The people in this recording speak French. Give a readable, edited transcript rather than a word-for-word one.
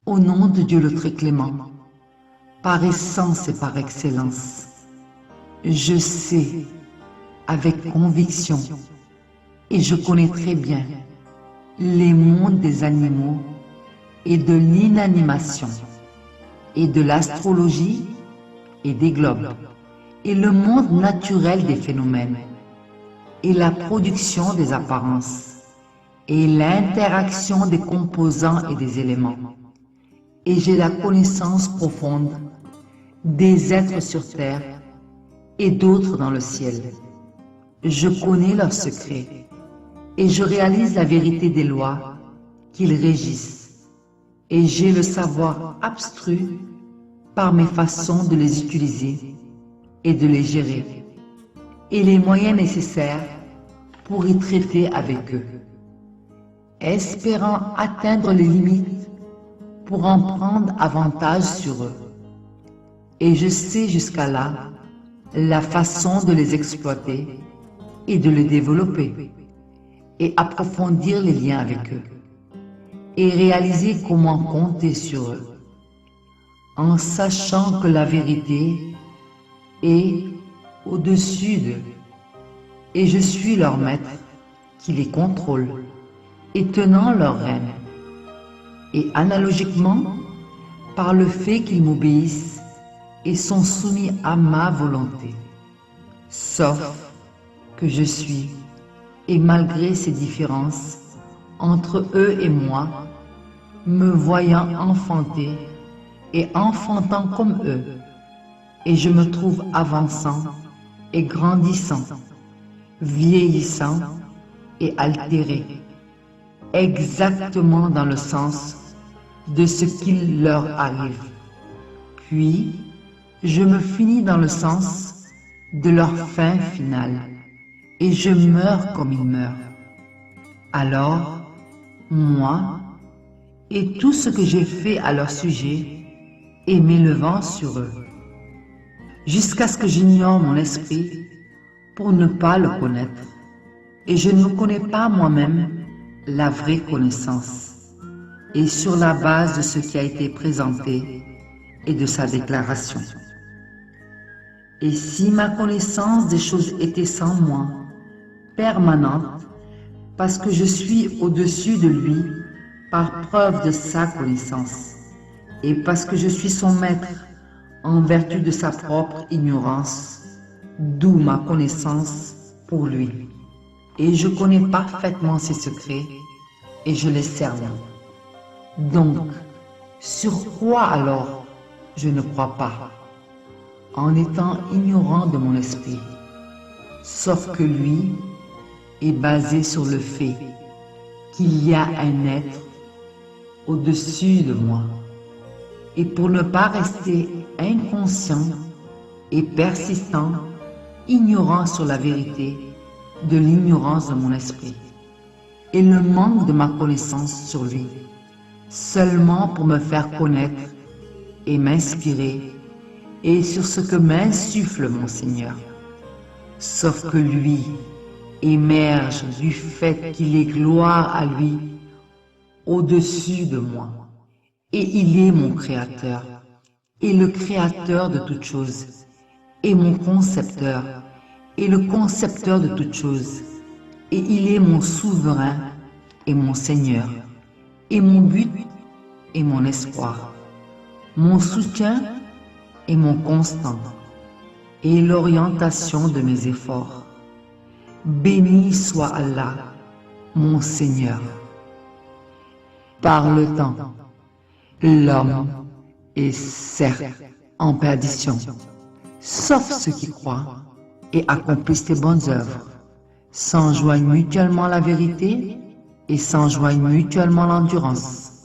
Au nom de Dieu le très clément, par essence et par excellence, je sais avec conviction et je connais très bien les mondes des animaux et de l'inanimation et de l'astrologie et des globes et le monde naturel des phénomènes et la production des apparences et l'interaction des composants et des éléments. Et j'ai la connaissance profonde des êtres sur terre et d'autres dans le ciel. Je connais leurs secrets et je réalise la vérité des lois qu'ils régissent. Et j'ai le savoir abstru par mes façons de les utiliser et de les gérer et les moyens nécessaires pour y traiter avec eux, espérant atteindre les limites pour en prendre avantage sur eux. Et je sais jusqu'à là la façon de les exploiter et de les développer et approfondir les liens avec eux et réaliser comment compter sur eux en sachant que la vérité est au-dessus d'eux et je suis leur maître qui les contrôle et tenant leur règne. Et analogiquement, par le fait qu'ils m'obéissent et sont soumis à ma volonté. Sauf que je suis, et malgré ces différences entre eux et moi, me voyant enfanter et enfantant comme eux, et je me trouve avançant et grandissant, vieillissant et altéré, exactement dans le sens de ce qu'il leur arrive. Puis, je me finis dans le sens de leur fin finale, et je meurs comme ils meurent. Alors, moi, et tout ce que j'ai fait à leur sujet, et m'élevant sur eux, jusqu'à ce que j'ignore mon esprit pour ne pas le connaître, et je ne connais pas moi-même la vraie connaissance, et sur la base de ce qui a été présenté et de sa déclaration. Et si ma connaissance des choses était sans moi, permanente, parce que je suis au-dessus de lui par preuve de sa connaissance, et parce que je suis son maître en vertu de sa propre ignorance, d'où ma connaissance pour lui. Et je connais parfaitement ses secrets, et je les serve. Donc, sur quoi alors je ne crois pas, en étant ignorant de mon esprit, sauf que lui est basé sur le fait qu'il y a un être au-dessus de moi. Et pour ne pas rester inconscient et persistant, ignorant sur la vérité de l'ignorance de mon esprit, et le manque de ma connaissance sur lui, seulement pour me faire connaître et m'inspirer, et sur ce que m'insuffle mon Seigneur. Sauf que lui émerge du fait qu'il est gloire à lui au-dessus de moi, et il est mon Créateur, et le Créateur de toutes choses, et mon Concepteur, et le Concepteur de toutes choses, et il est mon Souverain et mon Seigneur, et mon but et mon espoir, mon soutien et mon constant, et l'orientation de mes efforts. Béni soit Allah, mon Seigneur. Par le temps, l'homme est certes en perdition, sauf ceux qui croient et accomplissent les bonnes œuvres, s'enjoignent mutuellement la vérité et s'enjoignent mutuellement l'endurance.